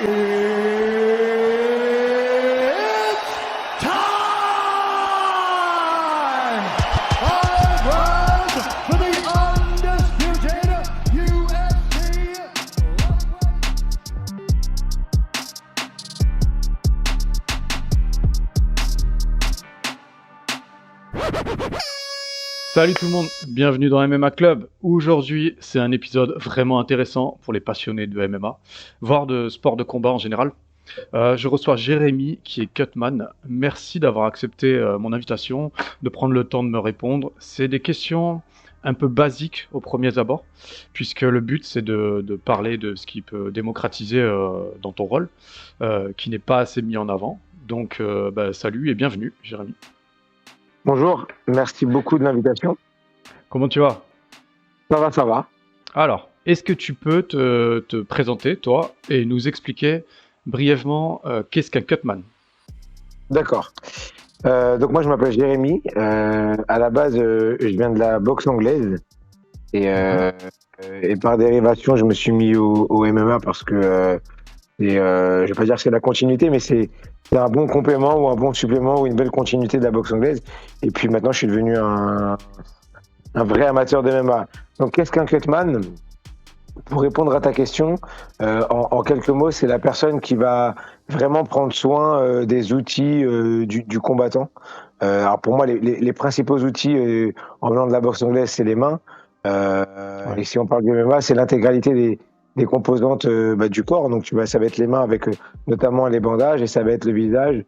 It's time! Five rounds for the undisputed UFC Salut tout le monde, bienvenue dans MMA Club. Aujourd'hui, c'est un épisode vraiment intéressant pour les passionnés de MMA, voire de sport de combat en général. Je reçois Jérémy, qui est Cutman. Merci d'avoir accepté mon invitation, de prendre le temps de me répondre. C'est des questions un peu basiques aux premiers abords, puisque le but, c'est de parler de ce qui peut démocratiser dans ton rôle, qui n'est pas assez mis en avant. Donc, salut et bienvenue, Jérémy. Bonjour, merci beaucoup de l'invitation. Comment tu vas ? Ça va. Alors, est-ce que tu peux te présenter, toi, et nous expliquer brièvement qu'est-ce qu'un Cutman ? D'accord. Donc moi je m'appelle Jérémy. À la base, je viens de la boxe anglaise et par dérivation, je me suis mis au MMA parce que je vais pas dire que c'est la continuité, mais c'est un bon complément ou un bon supplément ou une belle continuité de la boxe anglaise. Et puis maintenant, je suis devenu un vrai amateur de MMA. Donc qu'est-ce qu'un Cutman ? Pour répondre à ta question, en quelques mots, c'est la personne qui va vraiment prendre soin des outils du combattant. Alors pour moi, les principaux outils en venant de la boxe anglaise, c'est les mains. Et si on parle du MMA, c'est l'intégralité des composantes du corps. Donc ça va être les mains avec notamment les bandages et ça va être le visage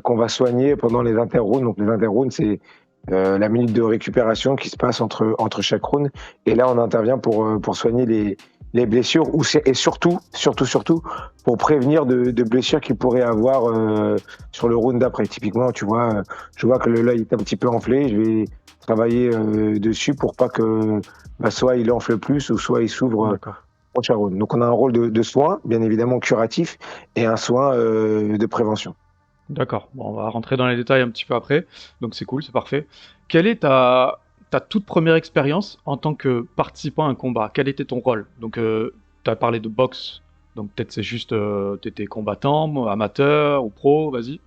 qu'on va soigner pendant les interrounds. Donc les interrounds, c'est la minute de récupération qui se passe entre chaque round. Et là, on intervient pour soigner les blessures et surtout pour prévenir de blessures qu'il pourrait avoir sur le round d'après. Typiquement, tu vois, je vois que l'œil est un petit peu enflé, je vais travailler dessus pour pas que soit il enfle plus ou soit il s'ouvre au prochain round. Donc on a un rôle de soin, bien évidemment curatif, et un soin de prévention. D'accord, bon, on va rentrer dans les détails un petit peu après, donc c'est cool, c'est parfait. Quelle est ta toute première expérience en tant que participant à un combat ? Quel était ton rôle ? Donc, tu as parlé de boxe, donc peut-être c'est juste, tu étais combattant, amateur ou pro, vas-y.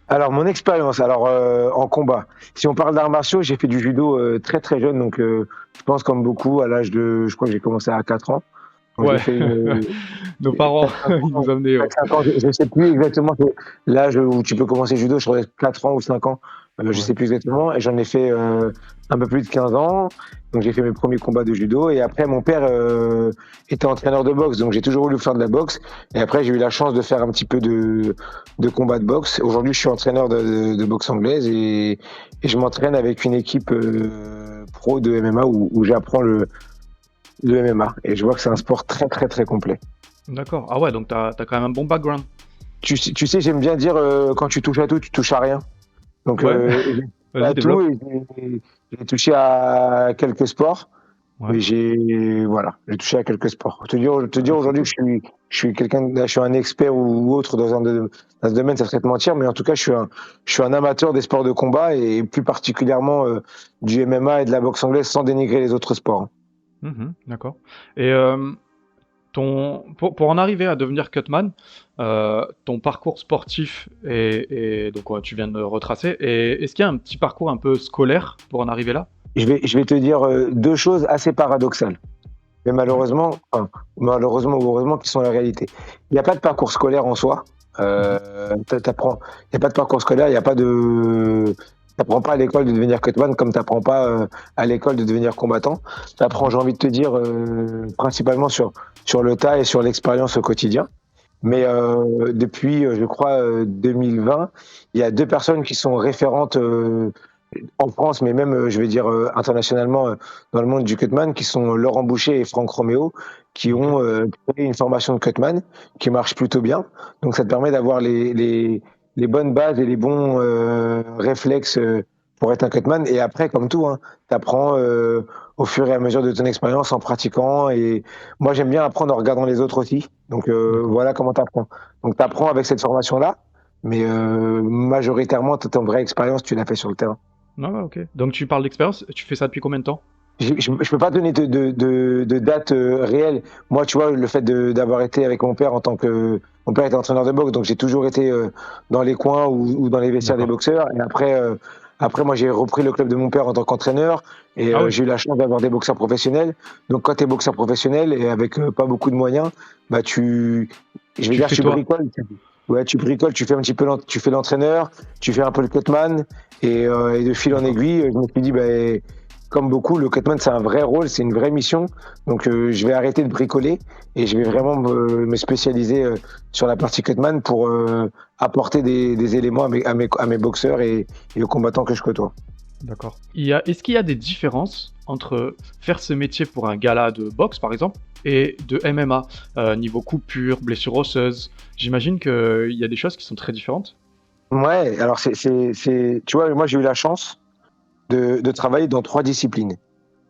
Alors, mon expérience, en combat. Si on parle d'arts martiaux, j'ai fait du judo très très jeune, donc je pense comme beaucoup, je crois que j'ai commencé à 4 ans. Donc, Ouais, j'ai fait nos parents, ils nous amenaient. 5 ans, je ne sais plus exactement l'âge où tu peux commencer le judo, je crois 4 ans ou 5 ans, je ne sais plus exactement, et j'en ai fait un peu plus de 15 ans, donc j'ai fait mes premiers combats de judo, et après mon père était entraîneur de boxe, donc j'ai toujours voulu faire de la boxe, et après j'ai eu la chance de faire un petit peu de combat de boxe. Aujourd'hui je suis entraîneur de boxe anglaise, et je m'entraîne avec une équipe pro de MMA où j'apprends le MMA, et je vois que c'est un sport très très très complet. D'accord, ah ouais, donc t'as quand même un bon background. Tu sais, j'aime bien dire quand tu touches à tout, tu touches à rien. Donc Ouais. Vas-y, à développe. tout, j'ai touché à quelques sports, Ouais. mais j'ai touché à quelques sports. Te dire aujourd'hui que je suis je suis un expert ou autre dans ce domaine, ça serait te mentir, mais en tout cas, je suis un amateur des sports de combat et plus particulièrement du MMA et de la boxe anglaise, sans dénigrer les autres sports. D'accord. Et pour en arriver à devenir Cutman, ton parcours sportif et donc ouais, tu viens de retracer. Et est-ce qu'il y a un petit parcours un peu scolaire pour en arriver là ? Je vais te dire deux choses assez paradoxales, mais malheureusement ou heureusement, qui sont la réalité. Il n'y a pas de parcours scolaire en soi. Il n'y a pas de parcours scolaire, t'apprends pas à l'école de devenir Cutman comme t'apprends pas à l'école de devenir combattant. T'apprends, j'ai envie de te dire, principalement sur le tas et sur l'expérience au quotidien. Mais depuis, je crois, 2020, il y a deux personnes qui sont référentes en France, mais même, je vais dire, internationalement, dans le monde du Cutman, qui sont Laurent Boucher et Franck Roméo, qui ont créé une formation de Cutman qui marche plutôt bien. Donc ça te permet d'avoir les bonnes bases et les bons réflexes pour être un Cutman. Et après, comme tout, hein, tu apprends au fur et à mesure de ton expérience en pratiquant. Et moi, j'aime bien apprendre en regardant les autres aussi. Donc voilà comment tu apprends. Donc tu apprends avec cette formation-là, mais majoritairement, ton vraie expérience, tu l'as fait sur le terrain. Ah ouais, ok. Donc tu parles d'expérience, tu fais ça depuis combien de temps ? je peux pas donner de date réelle. Moi, tu vois, le fait d'avoir été avec mon père en tant que mon père était entraîneur de boxe, donc j'ai toujours été dans les coins ou dans les vestiaires des D'accord. boxeurs. Et après moi, j'ai repris le club de mon père en tant qu'entraîneur et Ah oui, j'ai eu la chance d'avoir des boxeurs professionnels. Donc, quand tu es boxeur professionnel et avec pas beaucoup de moyens, bah je vais tu dire, fais tu toi. bricoles. Ouais, tu bricoles, tu fais un petit peu, tu fais l'entraîneur, tu fais un peu le cutman et de fil en D'accord. aiguille, je me suis dit, comme beaucoup, le cutman, c'est un vrai rôle, c'est une vraie mission. Donc, je vais arrêter de bricoler et je vais Mhm. vraiment me spécialiser sur la partie cutman pour apporter des éléments à mes boxeurs et aux combattants que je côtoie. D'accord. Est-ce qu'il y a des différences entre faire ce métier pour un gala de boxe, par exemple, et de MMA, niveau coupure, blessure osseuse? J'imagine qu'il y a des choses qui sont très différentes. Ouais, alors tu vois, moi j'ai eu la chance de travailler dans 3 disciplines.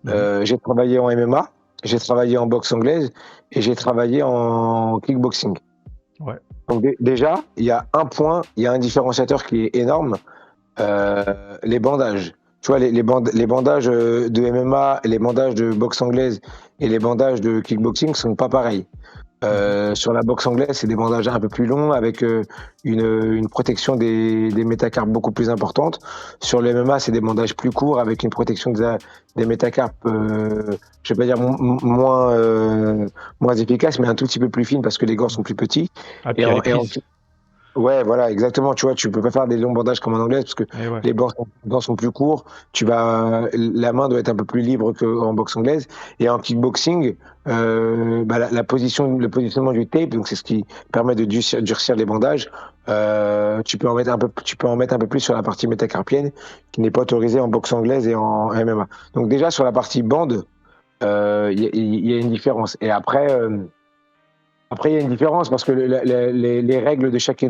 Mhm. J'ai travaillé en MMA, j'ai travaillé en boxe anglaise et j'ai travaillé en kickboxing. Ouais. Donc déjà, il y a un point, il y a un différenciateur qui est énorme, les bandages. Tu vois, les bandages de MMA, les bandages de boxe anglaise et les bandages de kickboxing sont pas pareils. Mhm. Sur la boxe anglaise, c'est des bandages un peu plus longs avec une protection des métacarpes beaucoup plus importante. Sur le MMA, c'est des bandages plus courts avec une protection des métacarpes, je vais pas dire moins efficace, mais un tout petit peu plus fine parce que les gants sont plus petits. Ah, Et puis il y a les en, et en- prises. Ouais, voilà, exactement. Tu vois, tu peux pas faire des longs bandages comme en anglais parce que Eh ouais. les gants sont plus courts. La main doit être un peu plus libre qu'en boxe anglaise. Et en kickboxing, le positionnement du tape, donc c'est ce qui permet de durcir les bandages. Tu peux en mettre un peu plus sur la partie métacarpienne, qui n'est pas autorisée en boxe anglaise et en MMA. Donc déjà sur la partie bande, il y a une différence. Et après, il y a une différence parce que les règles de chacun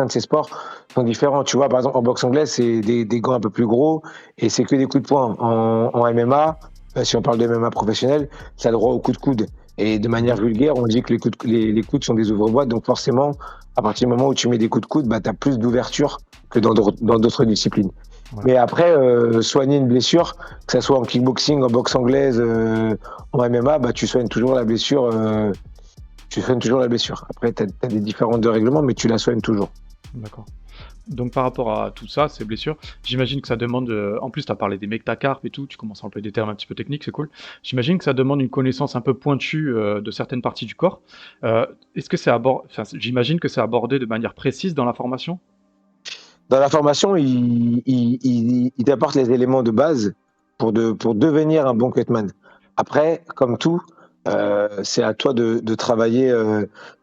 de ces sports sont différentes. Tu vois, par exemple, en boxe anglaise, c'est des gants un peu plus gros et c'est que des coups de poing. En MMA, si on parle de MMA professionnel, ça a le droit aux coups de coude. Et de manière Mhm. vulgaire, on dit que les coudes sont des ouvre-boîtes. Donc forcément, à partir du moment où tu mets des coups de coude, bah, tu as plus d'ouverture que dans d'autres disciplines. Ouais. Mais après, soigner une blessure, que ce soit en kickboxing, en boxe anglaise, en MMA, bah, tu soignes toujours la blessure. Après, tu as des différences de règlement, mais tu la soignes toujours. D'accord. Donc par rapport à tout ça, ces blessures, j'imagine que ça demande, en plus tu as parlé des métacarpes et tout, tu commences à employer des termes un petit peu techniques, c'est cool. J'imagine que ça demande une connaissance un peu pointue de certaines parties du corps. Est-ce que j'imagine que c'est abordé de manière précise dans la formation? Dans la formation, il t'apporte les éléments de base pour devenir un bon cutman. Après, comme tout, c'est à toi de travailler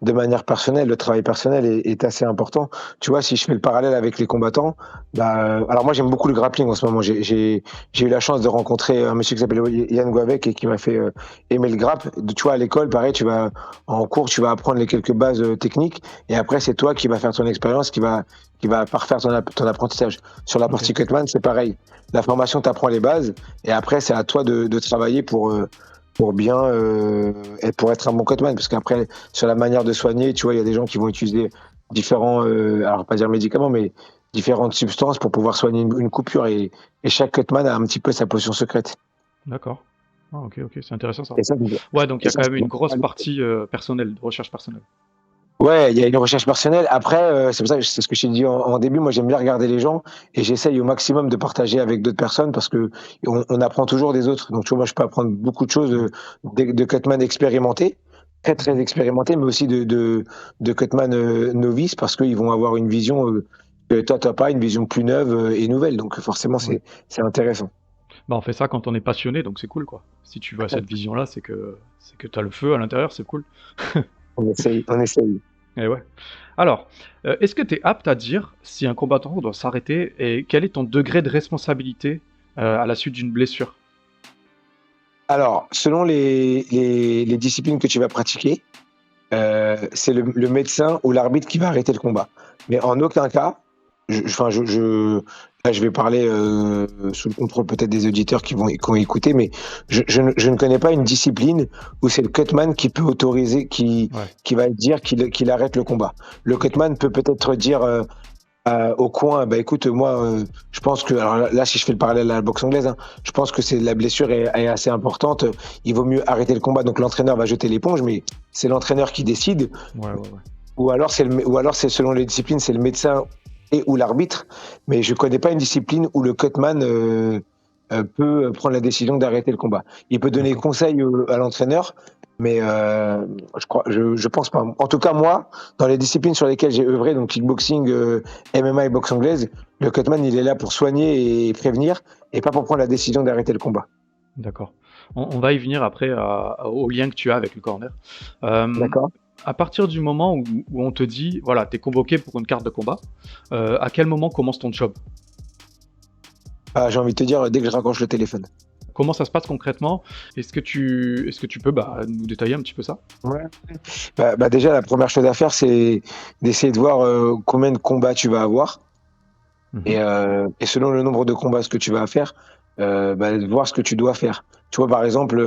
de manière personnelle. Le travail personnel est assez important. Tu vois, si je fais le parallèle avec les combattants, alors moi j'aime beaucoup le grappling en ce moment. J'ai eu la chance de rencontrer un monsieur qui s'appelle Yann Guavec et qui m'a fait aimer le grapp. Tu vois, à l'école, pareil, en cours, tu vas apprendre les quelques bases techniques et après c'est toi qui vas faire ton expérience, qui va parfaire ton apprentissage. Sur la Ok, partie cutman, c'est pareil. La formation t'apprend les bases et après c'est à toi de travailler pour bien et pour être un bon cutman. Parce qu'après, sur la manière de soigner, tu vois, il y a des gens qui vont utiliser différents, alors pas dire médicaments, mais différentes substances pour pouvoir soigner une coupure. Et chaque cutman a un petit peu sa potion secrète. d'accord. Ah, ok, ok, c'est intéressant ça. Et ça, Ouais, donc il y et a ça quand même c'est une grosse partie personnelle, de recherche personnelle. Ouais, il y a une recherche personnelle. Après, c'est pour ça que c'est ce que je t'ai dit en début. Moi, j'aime bien regarder les gens et j'essaye au maximum de partager avec d'autres personnes parce que on apprend toujours des autres. Donc, tu vois, moi, je peux apprendre beaucoup de choses Mhm. de cutman expérimentés, très très Mhm. expérimentés, mais aussi de cutman novices parce qu'ils vont avoir une vision que toi, t'as pas, une vision plus neuve et nouvelle. Donc, forcément, Ouais. c'est intéressant. Bah, on fait ça quand on est passionné, donc c'est cool quoi. Si tu vois cette vision-là, c'est que tu as le feu à l'intérieur, c'est cool. On essaye, on essaye. Et ouais. Alors, est-ce que tu es apte à dire si un combattant doit s'arrêter et quel est ton degré de responsabilité, à la suite d'une blessure? Alors, selon les disciplines que tu vas pratiquer, c'est le médecin ou l'arbitre qui va arrêter le combat. Mais en aucun cas, là, je vais parler sous le contrôle peut-être des auditeurs qui vont écouter, mais je ne connais pas une discipline où c'est le cutman qui peut autoriser, Ouais. qui va dire qu'il arrête le combat. Le OK. cutman peut peut-être dire Au coin, bah écoute, moi, je pense que, alors là, si je fais le parallèle à la boxe anglaise, hein, je pense que la blessure est assez importante. Il vaut mieux arrêter le combat. Donc l'entraîneur va jeter l'éponge, mais c'est l'entraîneur qui décide. Ouais, ouais, ouais. Ou alors c'est selon les disciplines, c'est le médecin et ou l'arbitre. Mais je connais pas une discipline où le cutman peut prendre la décision d'arrêter le combat. Il peut donner D'accord. conseil à l'entraîneur, mais je pense pas. En tout cas, moi, dans les disciplines sur lesquelles j'ai œuvré, donc kickboxing, MMA et boxe anglaise, le cutman, il est là pour soigner et prévenir, et pas pour prendre la décision d'arrêter le combat. D'accord. On va y venir après au lien que tu as avec le corner. Euh, D'accord. à partir du moment où on te dit, voilà, tu es convoqué pour une carte de combat, à quel moment commence ton job? J'ai envie de te dire, dès que je raccroche le téléphone. Comment ça se passe concrètement? Est-ce que tu peux nous détailler un petit peu ça? Ouais. Déjà, la première chose à faire, c'est d'essayer de voir combien de combats tu vas avoir. Mhm. Et selon le nombre de combats ce que tu vas faire, de voir ce que tu dois faire. Tu vois, par exemple,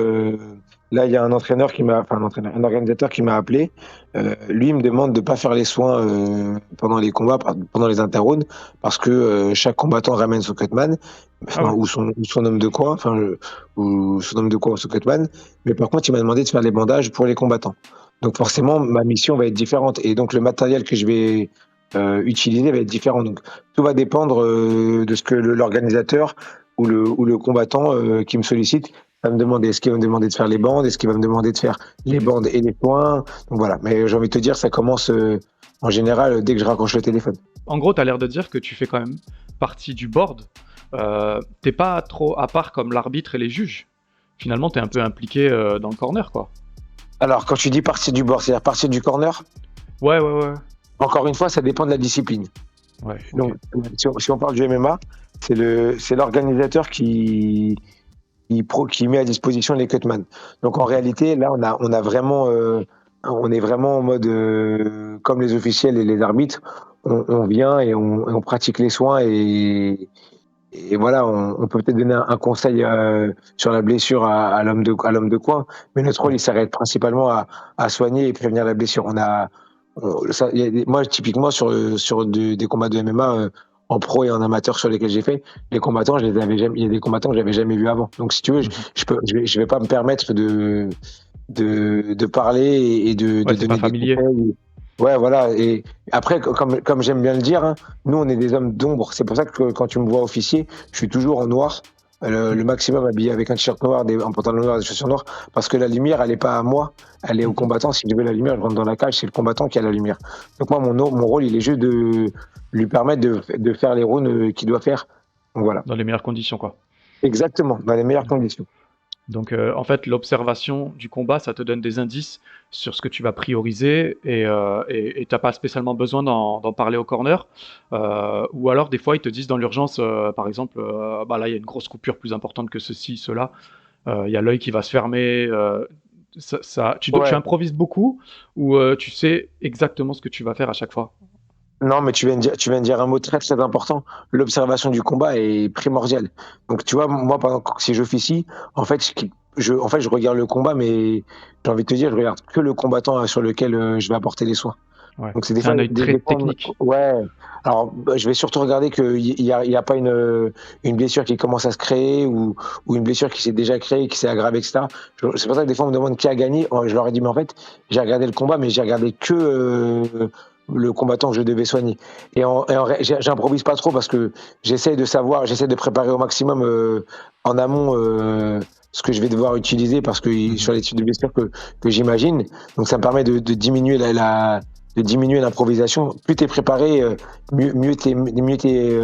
là, il y a un entraîneur un organisateur qui m'a appelé. Lui, il me demande de pas faire les soins pendant les combats, pendant les interrounds, parce que chaque combattant ramène son cutman, Ah enfin, ouais. ou son homme de coin, ou son homme de coin ou son cutman. Mais par contre, il m'a demandé de faire les bandages pour les combattants. Donc forcément, ma mission va être différente. Et donc le matériel que je vais utiliser va être différent. Donc tout va dépendre de ce que l'organisateur ou le combattant qui me sollicite va me demander. Est-ce qu'il va me demander de faire les bandes? Est-ce qu'il va me demander de faire les bandes et les points? Donc voilà. Mais j'ai envie de te dire, ça commence en général dès que je raccroche le téléphone. En gros, tu as l'air de dire que tu fais quand même partie du board. T'es pas trop à part comme l'arbitre et les juges. Finalement, tu es un peu impliqué dans le corner, quoi. Alors, quand tu dis partie du bord, c'est-à-dire partie du corner, Ouais, ouais, ouais. encore une fois, ça dépend de la discipline. Ouais, ok. Donc, si on parle du MMA, c'est l'organisateur qui met à disposition les cutman. Donc en réalité, là, on a vraiment, on est vraiment en mode comme les officiels et les arbitres. On vient et on pratique les soins et voilà, on peut peut-être donner un conseil sur la blessure à l'homme de coin, mais notre rôle, Ouais. il s'arrête principalement à soigner et prévenir la blessure. Moi, typiquement, des combats de MMA en pro et en amateur sur lesquels j'ai fait, les combattants, je les avais jamais, il y a des combattants que j'avais jamais vus avant. Donc, si tu veux, Mhm. je vais pas me permettre de parler et Ouais, de c'est pas donner des familier. conseils. Ouais, voilà. Et après, comme j'aime bien le dire, hein, nous, on est des hommes d'ombre. C'est pour ça que quand tu me vois officier, je suis toujours en noir, Mhm. le maximum habillé avec un t-shirt noir, un pantalon noir, des chaussures noires, parce que la lumière, elle est pas à moi, elle est au Mhm. combattant. Si je veux la lumière, je rentre dans la cage, c'est le combattant qui a la lumière. Donc moi, mon rôle, il est juste de lui permettre de faire les rounds qu'il doit faire. Donc voilà. Dans les meilleures conditions, quoi. Exactement, dans les meilleures conditions. Donc, en fait, l'observation du combat, ça te donne des indices sur ce que tu vas prioriser et t'as pas spécialement besoin d'en parler au corner. Ou alors, des fois, ils te disent dans l'urgence, par exemple, bah là, il y a une grosse coupure plus importante que ceci, cela. Il y a l'œil qui va se fermer. Tu Ouais. improvises beaucoup ou tu sais exactement ce que tu vas faire à chaque fois? Non, mais tu viens de dire un mot très très important. L'observation du combat est primordiale. Donc, tu vois, moi, si j'officie, en fait, je regarde le combat, mais j'ai envie de te dire, je regarde que le combattant sur lequel je vais apporter les soins. Ouais. Donc, c'est des C'est fois, un œil très des fois, technique. ouais. Alors, je vais surtout regarder il y a pas une blessure qui commence à se créer ou une blessure qui s'est déjà créée, qui s'est aggravée, etc. C'est pour ça que des fois, on me demande qui a gagné. Je leur ai dit, mais en fait, j'ai regardé le combat, mais j'ai regardé que le combattant que je devais soigner. J'improvise pas trop parce que j'essaie de préparer au maximum en amont ce que je vais devoir utiliser parce que Mhm. sur les types de blessures que j'imagine. Donc, ça me permet de diminuer de diminuer l'improvisation. Plus tu es préparé, mieux tu es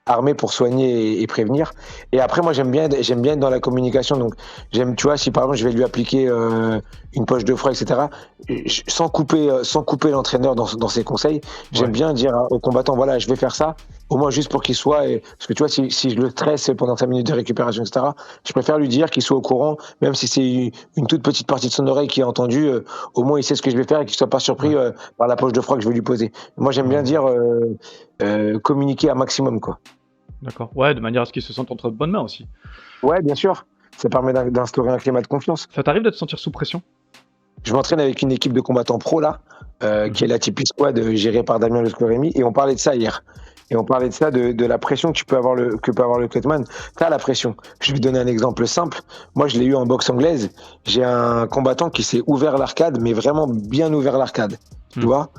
armé pour soigner et prévenir. Et après, moi, j'aime bien être dans la communication. Donc, tu vois, si par exemple, je vais lui appliquer une poche de froid, etc., sans couper l'entraîneur dans ses conseils, j'aime Ouais. bien dire au combattant, voilà, je vais faire ça, au moins juste pour qu'il soit, parce que tu vois, si je le stresse pendant 5 minutes de récupération, etc., je préfère lui dire qu'il soit au courant, même si c'est une toute petite partie de son oreille qui a entendu, au moins il sait ce que je vais faire et qu'il soit pas surpris Ouais. par la poche de froid que je vais lui poser. Moi, j'aime Ouais, bien ouais. dire communiquer un maximum, quoi. D'accord. Ouais, de manière à ce qu'ils se sentent entre de bonnes mains aussi. Ouais, bien sûr. Ça permet d'instaurer un climat de confiance. Ça t'arrive de te sentir sous pression? je m'entraîne avec une équipe de combattants pro là, qui est la Tipeee Squad gérée par Damien Leclerc-Rémy, et on parlait de ça hier. Et on parlait de ça, de la pression que peut avoir le cutman. T'as la pression. Je vais te donner un exemple simple. Moi, je l'ai eu en boxe anglaise. J'ai un combattant qui s'est ouvert l'arcade, mais vraiment bien ouvert l'arcade. Tu vois,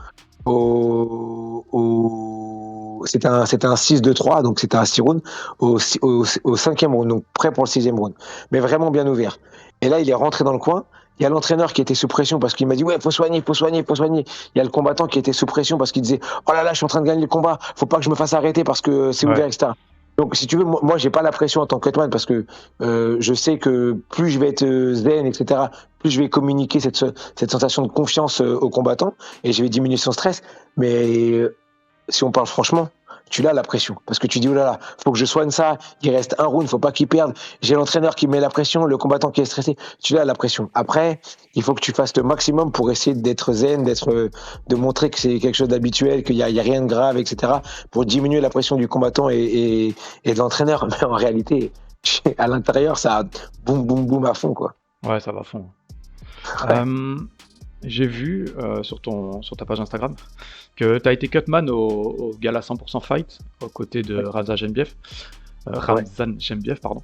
c'était un 6-2-3, donc c'était un 6 rounds, au 5e round, donc prêt pour le 6e round. Mais vraiment bien ouvert. Et là, il est rentré dans le coin. Il y a l'entraîneur qui était sous pression parce qu'il m'a dit ouais, faut soigner. Il y a le combattant qui était sous pression parce qu'il disait oh là là, je suis en train de gagner le combat, faut pas que je me fasse arrêter parce que c'est ouvert, etc. Donc si tu veux, moi j'ai pas la pression en tant que cutman parce que je sais que plus je vais être zen, etc., plus je vais communiquer cette sensation de confiance au combattant et je vais diminuer son stress. Mais si on parle franchement, tu l'as la pression parce que tu dis oh là là, faut que je soigne ça, il reste un round, faut pas qu'il perde, j'ai l'entraîneur qui met la pression, le combattant qui est stressé, tu l'as la pression. Après, il faut que tu fasses le maximum pour essayer d'être zen, de montrer que c'est quelque chose d'habituel, qu'il y a rien de grave, etc., pour diminuer la pression du combattant et de l'entraîneur. Mais en réalité, à l'intérieur, ça boum boum boum à fond quoi. Ouais, ça va à fond. Ouais. J'ai vu sur ta page Instagram que tu as été cutman au gala 100% Fight aux côtés de Ramzan Jembiev. Ramzan Jembiev, pardon.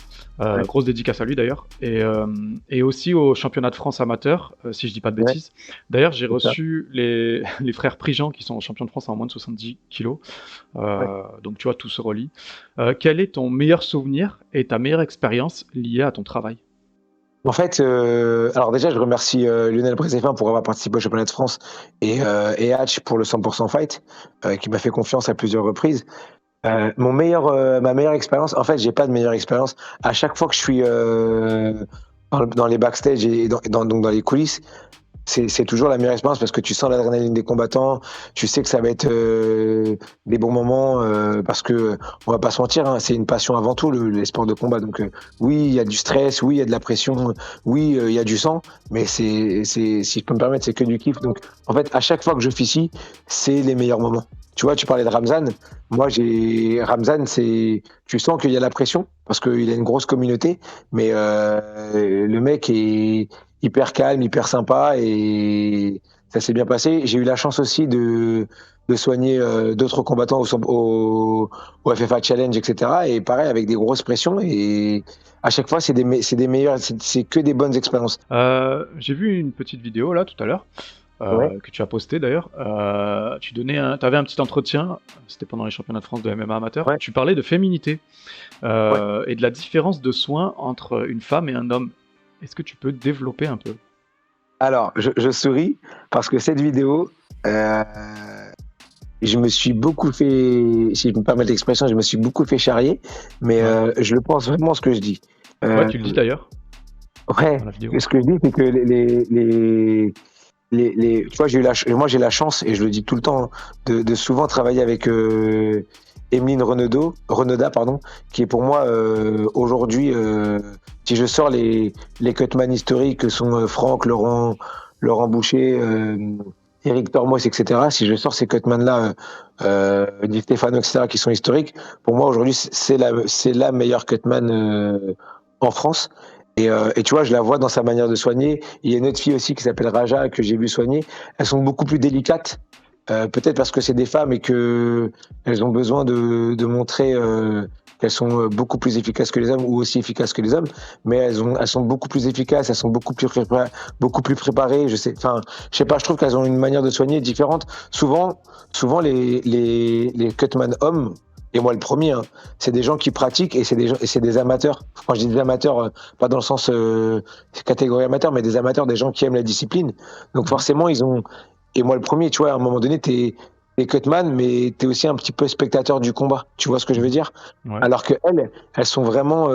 Grosse dédicace à lui d'ailleurs. Et aussi au championnat de France amateur, si je dis pas de bêtises. D'ailleurs, j'ai reçu les frères Prigent qui sont champions de France en moins de 70 kilos. Donc tu vois, tout se relie. Quel est ton meilleur souvenir et ta meilleure expérience liée à ton travail ? En fait, alors déjà, je remercie Lionel Brézéfin pour avoir participé au championnat de France et Hatch pour le 100% Fight, qui m'a fait confiance à plusieurs reprises. Ma meilleure expérience, en fait, j'ai pas de meilleure expérience. À chaque fois que je suis dans les backstage et donc dans les coulisses, c'est toujours la meilleure expérience parce que tu sens l'adrénaline des combattants, tu sais que ça va être des bons moments parce que on va pas se mentir, hein, c'est une passion avant tout les sports de combat. Donc oui, il y a du stress, oui, il y a de la pression, oui, il y a du sang, mais si je peux me permettre, c'est que du kiff. Donc en fait, à chaque fois que je officie, c'est les meilleurs moments. Tu vois, tu parlais de Ramzan. Moi, Ramzan, tu sens qu'il y a la pression parce qu'il a une grosse communauté, mais le mec est hyper calme, hyper sympa et ça s'est bien passé. J'ai eu la chance aussi de soigner d'autres combattants au FFA Challenge, etc. Et pareil, avec des grosses pressions et à chaque fois, c'est que des bonnes expériences. J'ai vu une petite vidéo là tout à l'heure. Que tu as posté d'ailleurs. Tu avais un petit entretien, c'était pendant les championnats de France de MMA amateur. Ouais. Tu parlais de féminité et de la différence de soins entre une femme et un homme. Est-ce que tu peux développer un peu ? Alors, je souris parce que cette vidéo, je me suis beaucoup fait, si je me permets l'expression, je me suis beaucoup fait charrier, mais je le pense vraiment ce que je dis. Ouais, tu le dis d'ailleurs. Ouais, ce que je dis, c'est que tu vois, moi j'ai la chance, et je le dis tout le temps, de souvent travailler avec Emeline Renaudin, qui est pour moi aujourd'hui, si je sors les cutman historiques que sont Franck, Laurent Boucher, Eric Tormos, etc. Si je sors ces cutman-là, Di Stefano, etc., qui sont historiques, pour moi aujourd'hui c'est la meilleure cutman en France. Et tu vois, je la vois dans sa manière de soigner. Il y a une autre fille aussi qui s'appelle Raja, que j'ai vu soigner. Elles sont beaucoup plus délicates, peut-être parce que c'est des femmes et qu'elles ont besoin de montrer qu'elles sont beaucoup plus efficaces que les hommes ou aussi efficaces que les hommes. Mais elles sont beaucoup plus efficaces, elles sont beaucoup plus préparées. Je sais pas, je trouve qu'elles ont une manière de soigner différente. Souvent les cutman hommes, et moi le premier, hein, c'est des gens qui pratiquent et c'est des amateurs. Quand je dis des amateurs, pas dans le sens catégorie amateur, mais des amateurs, des gens qui aiment la discipline. Donc forcément, et moi le premier, tu vois, à un moment donné, t'es cutman, mais t'es aussi un petit peu spectateur du combat. Tu vois ce que je veux dire ? Ouais. Alors que elles sont vraiment,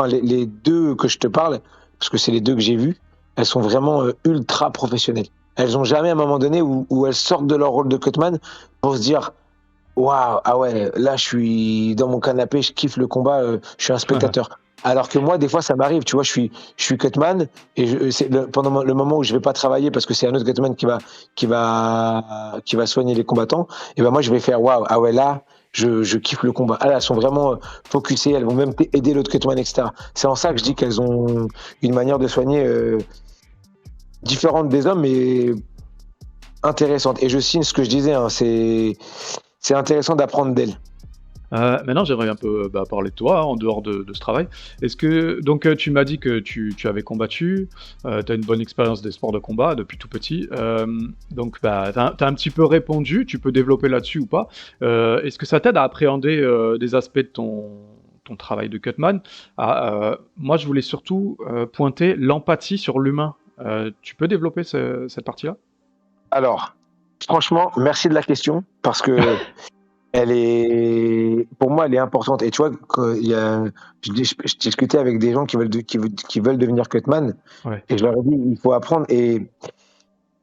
les deux que je te parle, parce que c'est les deux que j'ai vus, elles sont vraiment ultra professionnelles. Elles ont jamais à un moment donné où elles sortent de leur rôle de cutman pour se dire waouh, ah ouais, là je suis dans mon canapé, je kiffe le combat, je suis un spectateur. Alors que moi, des fois, ça m'arrive, tu vois, je suis cutman et pendant le moment où je vais pas travailler parce que c'est un autre cutman qui va soigner les combattants, et ben moi je vais faire waouh, ah ouais, là je kiffe le combat. Ah là, elles sont vraiment focusées, elles vont même aider l'autre cutman, etc. C'est en ça que je dis qu'elles ont une manière de soigner différente des hommes, mais intéressante. Et je signe ce que je disais, hein, c'est intéressant d'apprendre d'elle. Maintenant, j'aimerais un peu parler de toi, hein, en dehors de ce travail. Est-ce que donc tu m'as dit que tu avais combattu, tu as une bonne expérience des sports de combat depuis tout petit. Donc tu as un petit peu répondu, tu peux développer là-dessus ou pas. Est-ce que ça t'aide à appréhender des aspects de ton travail de cutman? Moi, je voulais surtout pointer l'empathie sur l'humain. Tu peux développer cette partie-là? Alors, franchement, merci de la question, parce que pour moi, elle est importante. Et tu vois, je discutais avec des gens qui veulent devenir cutman, Ouais. et je leur ai dit, il faut apprendre. Et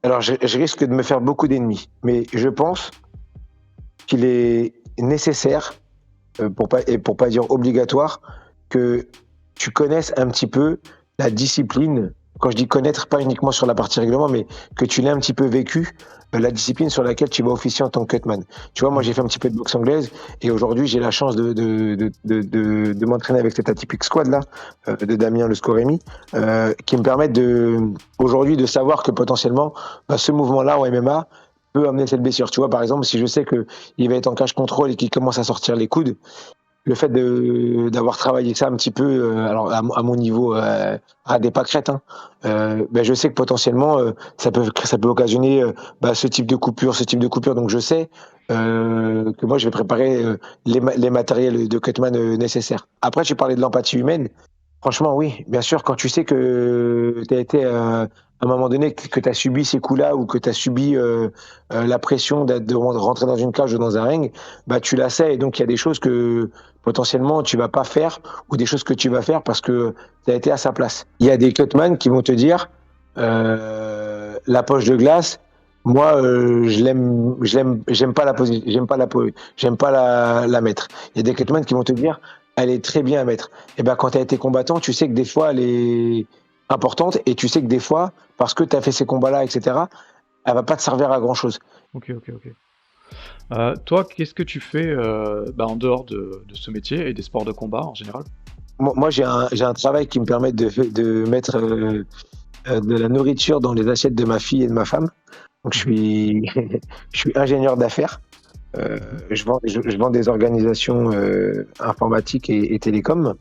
alors, je risque de me faire beaucoup d'ennemis, mais je pense qu'il est nécessaire, pour pas dire obligatoire, que tu connaisses un petit peu la discipline. Quand je dis connaître, pas uniquement sur la partie règlement, mais que tu l'aies un petit peu vécu, la discipline sur laquelle tu vas officier en tant que cutman. Tu vois, moi, j'ai fait un petit peu de boxe anglaise, et aujourd'hui, j'ai la chance de m'entraîner avec cette atypique squad là, de Damien Le Scoremi, qui me permettent aujourd'hui de savoir que potentiellement, ce mouvement-là en MMA peut amener cette blessure. Tu vois, par exemple, si je sais que il va être en cage contrôle et qu'il commence à sortir les coudes, le fait d'avoir travaillé ça un petit peu, alors à mon niveau, à des pâquerettes, hein, je sais que potentiellement, ça peut occasionner ce type de coupure, ce type de coupure. Donc je sais que moi je vais préparer les matériels de cutman nécessaires. Après, tu parlais de l'empathie humaine. Franchement, oui, bien sûr, quand tu sais que tu as été à un moment donné, que tu as subi ces coups-là, ou que tu as subi la pression de rentrer dans une cage ou dans un ring, tu la sais, et donc il y a des choses que potentiellement tu vas pas faire, ou des choses que tu vas faire parce que tu as été à sa place. Il y a des cutman qui vont te dire la poche de glace, moi j'aime pas la mettre. Il y a des cutman qui vont te dire elle est très bien à mettre. Et quand tu as été combattant, tu sais que des fois elle est importante, et tu sais que des fois, parce que tu as fait ces combats-là, etc., elle va pas te servir à grand chose. Ok. Toi, qu'est-ce que tu fais en dehors de ce métier et des sports de combat en général? Moi, j'ai un travail qui me permet de mettre de la nourriture dans les assiettes de ma fille et de ma femme. Donc, je suis ingénieur d'affaires. Je vends des organisations informatiques et télécoms.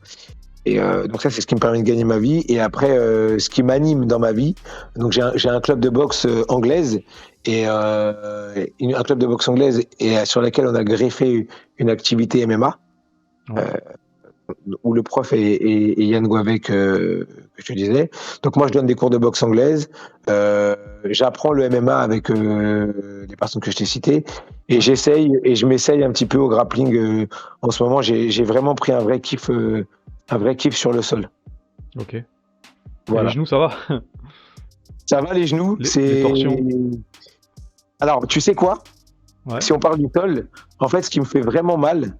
Et donc ça, c'est ce qui me permet de gagner ma vie. Et après, ce qui m'anime dans ma vie, donc j'ai un club de boxe anglaise, et un club de boxe anglaise, et sur laquelle on a greffé une activité MMA. Ouais. Où le prof est Yann Guavec, que je te disais. Donc moi, je donne des cours de boxe anglaise. J'apprends le MMA avec les personnes que je t'ai citées, et je m'essaye un petit peu au grappling. En ce moment, j'ai vraiment pris un vrai kiff sur le sol. Ok. Et Voilà. les genoux, ça va? Ça va, les genoux? Les torsions? Alors, tu sais quoi? Ouais. Si on parle du sol, en fait, ce qui me fait vraiment mal,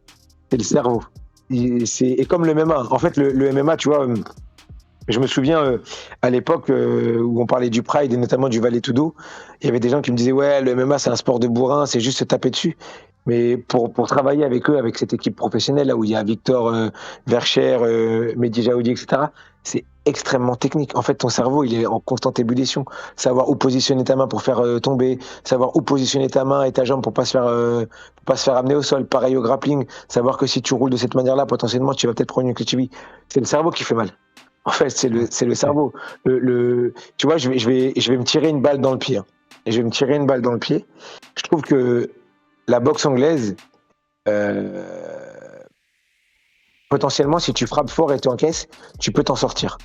c'est le cerveau. Et comme le MMA. En fait, le MMA, tu vois, je me souviens à l'époque où on parlait du Pride, et notamment du Vale Tudo, il y avait des gens qui me disaient ouais, le MMA c'est un sport de bourrin, c'est juste se taper dessus. Mais pour travailler avec eux, avec cette équipe professionnelle là où il y a Victor Vercher, Mehdi Jaoudi, etc., c'est extrêmement technique. En fait, ton cerveau il est en constante ébullition. Savoir où positionner ta main pour faire tomber, savoir où positionner ta main et ta jambe pour pas se faire amener au sol. Pareil au grappling, savoir que si tu roules de cette manière-là, potentiellement tu vas peut-être prendre une cheville. C'est le cerveau qui fait mal. En fait, c'est le cerveau. Tu vois, je vais me tirer une balle dans le pied. Et je vais me tirer une balle dans le pied. Je trouve que la boxe anglaise, potentiellement, si tu frappes fort et tu encaisses, tu peux t'en sortir.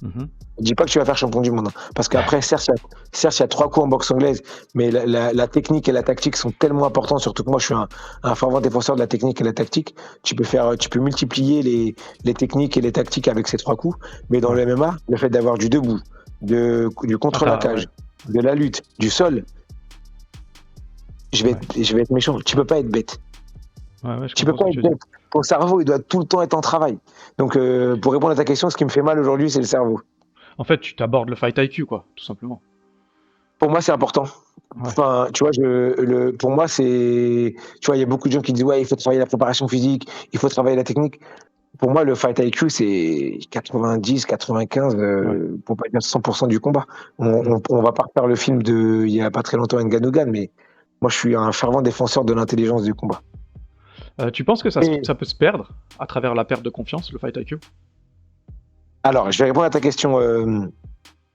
Mhm. Je dis pas que tu vas faire champion du monde, hein. Parce qu'après, certes, il y a 3 coups en boxe anglaise, mais la technique et la tactique sont tellement importantes, surtout que moi, je suis un fervent défenseur de la technique et la tactique. Tu peux multiplier les techniques et les tactiques avec ces 3 coups, mais dans le MMA, le fait d'avoir du debout, du contre la cage, de la lutte, du sol, je vais être méchant. Tu peux pas être bête. Tu peux pas être bête. Ton cerveau, il doit tout le temps être en travail. Donc, pour répondre à ta question, ce qui me fait mal aujourd'hui, c'est le cerveau. En fait, tu t'abordes le fight IQ, quoi, tout simplement. Pour moi, c'est important. Ouais. Enfin, tu vois, pour moi, c'est, tu vois, il y a beaucoup de gens qui disent ouais, il faut travailler la préparation physique, il faut travailler la technique. pour moi, le fight IQ, c'est 90, 95, pour pas dire 100% du combat. On va pas refaire le film il y a pas très longtemps, Ngannou gagne, mais moi, je suis un fervent défenseur de l'intelligence du combat. Tu penses que ça Et- peut se perdre à travers la perte de confiance, le fight IQ? Alors, je vais répondre à ta question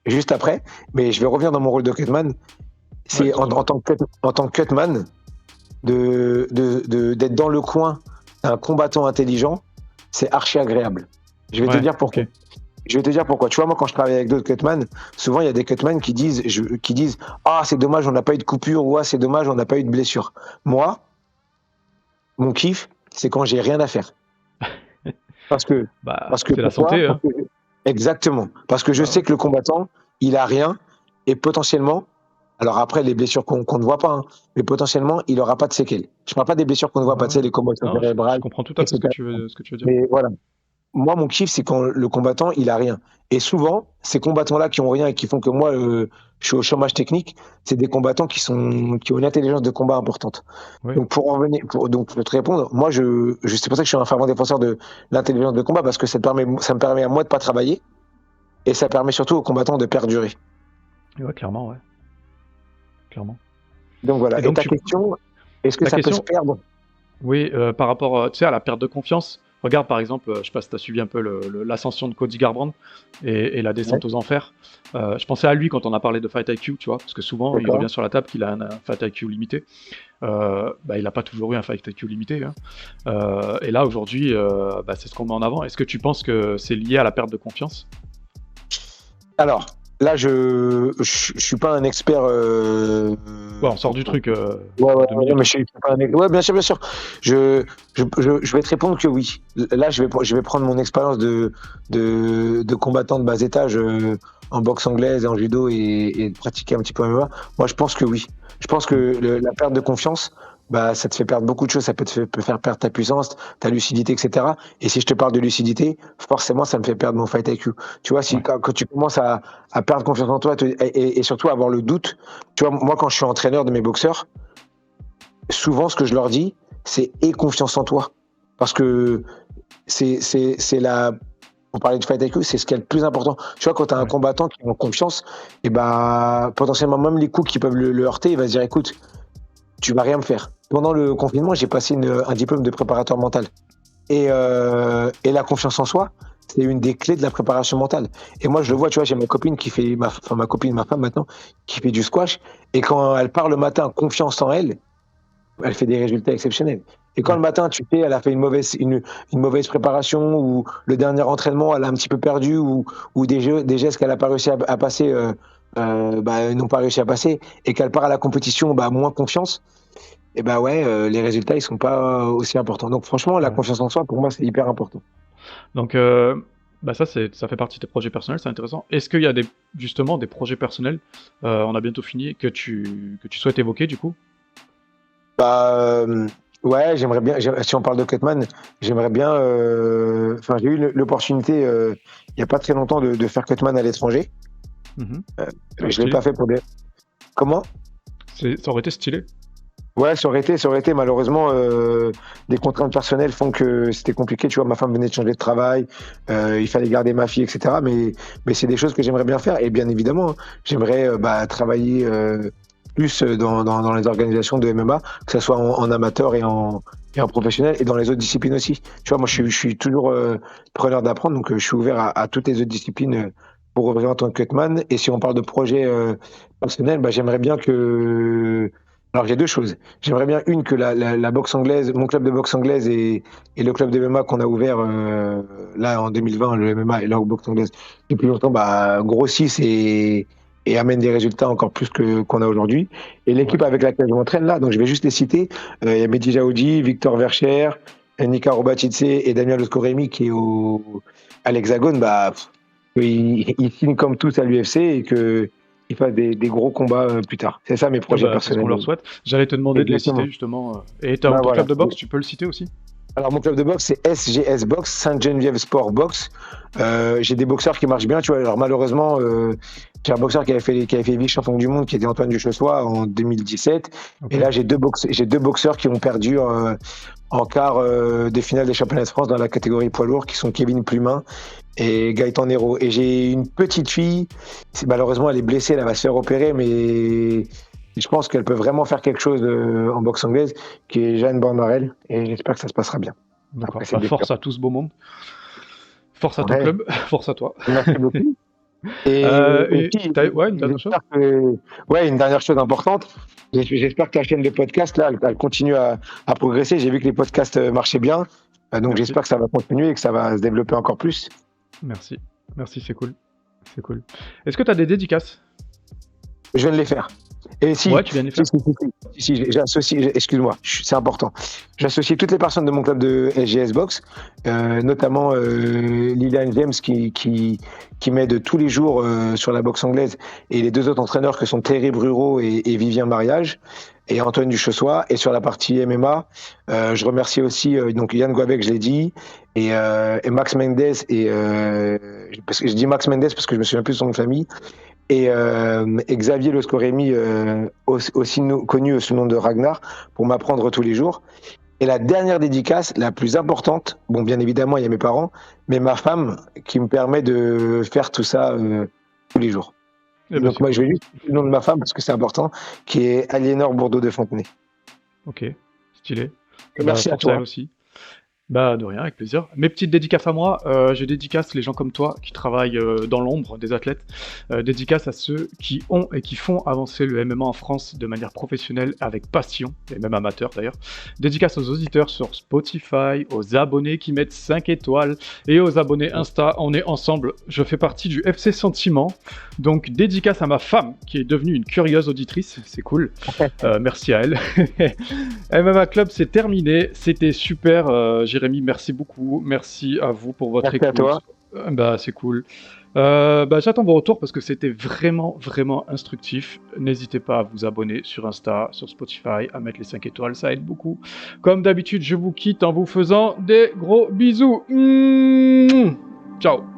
juste après, mais je vais revenir dans mon rôle de cutman. C'est Ouais, en tant que cutman, d'être dans le coin d'un combattant intelligent, c'est archi agréable. Je vais te Ouais, dire pourquoi. ok. Je vais te dire pourquoi. Tu vois, moi, quand je travaille avec d'autres cutman, souvent, il y a des cutman qui disent, ah, c'est dommage, on n'a pas eu de coupure, ou ah, c'est dommage, on n'a pas eu de blessure. Moi, mon kiff, c'est quand j'ai rien à faire. Parce que Bah, Parce que c'est la pourquoi santé, hein. Exactement. Parce que je Bah sais que le combattant, il a rien et potentiellement, alors après les blessures qu'on ne voit pas, hein, mais potentiellement, il n'aura pas de séquelles. Je ne parle pas des blessures qu'on ne voit pas, tu sais, les commotions Non, je cérébrales, comprends tout à fait etc. ce que tu veux dire. Mais voilà. Moi, mon kiff, c'est quand le combattant, il a rien. Et souvent, ces combattants-là qui ont rien et qui font que moi, je suis au chômage technique, c'est des combattants qui ont une intelligence de combat importante. Oui. Donc, pour te répondre, moi, c'est pour ça que je suis un fervent défenseur de l'intelligence de combat, parce que ça me permet à moi de pas travailler, et ça permet surtout aux combattants de perdurer. Ouais, clairement, ouais. Clairement. Donc voilà. Et donc, ta question, est-ce que la ça peut question- se perdre? Oui, par rapport tu sais, à la perte de confiance, regarde par exemple, je sais pas si tu as suivi un peu l'ascension de Cody Garbrandt et la descente aux enfers. Je pensais à lui quand on a parlé de Fight IQ, tu vois, parce que souvent il D'accord. revient sur la table qu'il a un Fight IQ limité. Il n'a pas toujours eu un Fight IQ limité, hein. Et là aujourd'hui, c'est ce qu'on met en avant. Est-ce que tu penses que c'est lié à la perte de confiance? Alors, là, je suis pas un expert. Ouais, on sort du truc. Ouais, deux minutes. mais je suis pas ouais, bien sûr, bien sûr. Je vais te répondre que oui. Là, je vais prendre mon expérience de combattant de bas étage en boxe anglaise et en judo et de pratiquer un petit peu MMA. Moi, je pense que oui. Je pense que la perte de confiance, ça te fait perdre beaucoup de choses. Ça peut peut faire perdre ta puissance, ta lucidité, etc. Et si je te parle de lucidité, forcément, ça me fait perdre mon fight IQ. Tu vois, Ouais. quand tu commences à perdre confiance en toi et surtout à avoir le doute, tu vois, moi, quand je suis entraîneur de mes boxeurs, souvent, ce que je leur dis, c'est aie confiance en toi. Parce que c'est la. On parlait de fight IQ, c'est ce qui est le plus important. Tu vois, quand tu as un combattant qui a confiance, et potentiellement, même les coups qui peuvent le heurter, il va se dire écoute, tu vas rien me faire. Pendant le confinement, j'ai passé un diplôme de préparateur mental. Et la confiance en soi, c'est une des clés de la préparation mentale. Et moi, je le vois, tu vois, j'ai ma copine qui fait, ma femme maintenant, qui fait du squash. Et quand elle part le matin, confiance en elle, elle fait des résultats exceptionnels. Et quand le matin, tu sais, elle a fait une mauvaise préparation ou le dernier entraînement, elle a un petit peu perdu ou des gestes qu'elle n'a pas réussi à passer, n'ont pas réussi à passer et qu'elle part à la compétition, moins confiance, et les résultats, ils sont pas aussi importants. Donc franchement, la confiance en soi, pour moi, c'est hyper important. Donc, ça fait partie de tes projets personnels, c'est intéressant. Est-ce qu'il y a justement des projets personnels, on a bientôt fini, que tu souhaites évoquer du coup? Ouais, j'aimerais bien, si on parle de Cutman, j'aimerais bien, j'ai eu l'opportunité, il n'y a pas très longtemps de faire Cutman à l'étranger. Je l'ai pas fait pour des... Comment? Ça aurait été stylé. Ouais, ça aurait été malheureusement des contraintes personnelles font que c'était compliqué. Tu vois, ma femme venait de changer de travail, il fallait garder ma fille, etc. Mais c'est des choses que j'aimerais bien faire. Et bien évidemment, hein, j'aimerais travailler plus dans les organisations de MMA, que ce soit en amateur et en professionnel, et dans les autres disciplines aussi. Tu vois, moi, je suis toujours preneur d'apprendre, donc je suis ouvert à toutes les autres disciplines pour revenir en tant que cutman. Et si on parle de projet personnel, j'aimerais bien que... Alors, j'ai deux choses. J'aimerais bien, que la boxe anglaise, mon club de boxe anglaise et le club de MMA qu'on a ouvert là en 2020, le MMA et la boxe anglaise, depuis longtemps, grossissent et amènent des résultats encore plus qu'on a aujourd'hui. Et l'équipe avec laquelle je m'entraîne là, donc je vais juste les citer, il y a Mehdi Jaoudi, Victor Vercher, Nika Robatidze et Damien Loscoremi qui est à l'Hexagone, ils signent comme tous à l'UFC et qu'ils fassent des gros combats plus tard. C'est ça mes projets C'est ce personnels. qu'on leur souhaite. J'allais te demander de les Exactement. citer justement. Et ton club de boxe, tu peux le citer aussi? Alors mon club de boxe, c'est SGS Box, Sainte-Geneviève Sport Box. J'ai des boxeurs qui marchent bien, tu vois. Alors malheureusement, j'ai un boxeur qui avait fait vice-champion du monde, qui était Antoine Duchessois en 2017. Okay. Et là, j'ai deux boxeurs qui ont perdu en quart des finales des championnats de France dans la catégorie poids lourd, qui sont Kevin Plumin et Gaëtan Nero. Et j'ai une petite fille, malheureusement elle est blessée, elle va se faire opérer, mais je pense qu'elle peut vraiment faire quelque chose en boxe anglaise, qui est Jeanne Bornarel, et j'espère que ça se passera bien. D'accord. Après, c'est des Force à tout ce beau monde. Force à ton Ouais. club. Force à toi. Merci beaucoup. Et aussi, Ouais, une dernière chose. une dernière chose importante. J'espère que la chaîne de podcast, là, elle continue à progresser. J'ai vu que les podcasts marchaient bien. Donc Merci. j'espère que ça va continuer et que ça va se développer encore plus. Merci. Merci, c'est cool. C'est cool. Est-ce que tu as des dédicaces? Je viens de les faire. Et si, Ouais, tu viens de les faire. si, j'associe, excuse-moi, c'est important. J'associe toutes les personnes de mon club de SGS Box, notamment Liliane James qui m'aide tous les jours sur la boxe anglaise, et les deux autres entraîneurs que sont Thierry Brureau et Vivien Mariage et Antoine Duchessois. Et sur la partie MMA, je remercie aussi donc Yann Guabec, je l'ai dit, et Max Mendes, parce que je dis Max Mendes parce que je me souviens plus de son nom de famille, et Xavier Loscoremi, aussi connu sous le nom de Ragnar, pour m'apprendre tous les jours. Et la dernière dédicace, la plus importante, bon, bien évidemment, il y a mes parents, mais ma femme qui me permet de faire tout ça tous les jours. Eh ben, Donc c'est moi, cool. je vais juste dire le nom de ma femme parce que c'est important, qui est Aliénor Bourdeau de Fontenay. Ok, stylé. Merci à force à elle toi. aussi. Bah de rien, avec plaisir. Mes petites dédicaces à moi, je dédicace les gens comme toi qui travaillent dans l'ombre des athlètes. Dédicace à ceux qui ont et qui font avancer le MMA en France de manière professionnelle avec passion, et même amateur d'ailleurs. Dédicace aux auditeurs sur Spotify, aux abonnés qui mettent 5 étoiles et aux abonnés Insta. On est ensemble, je fais partie du FC Sentiment. Donc dédicace à ma femme qui est devenue une curieuse auditrice, c'est cool. Merci à elle. MMA Club, c'est terminé, c'était super. Jérémy, merci beaucoup. Merci à vous pour votre Merci à écoute. toi. Bah, c'est cool. J'attends vos retours parce que c'était vraiment, vraiment instructif. N'hésitez pas à vous abonner sur Insta, sur Spotify, à mettre les 5 étoiles, ça aide beaucoup. Comme d'habitude, je vous quitte en vous faisant des gros bisous. Ciao.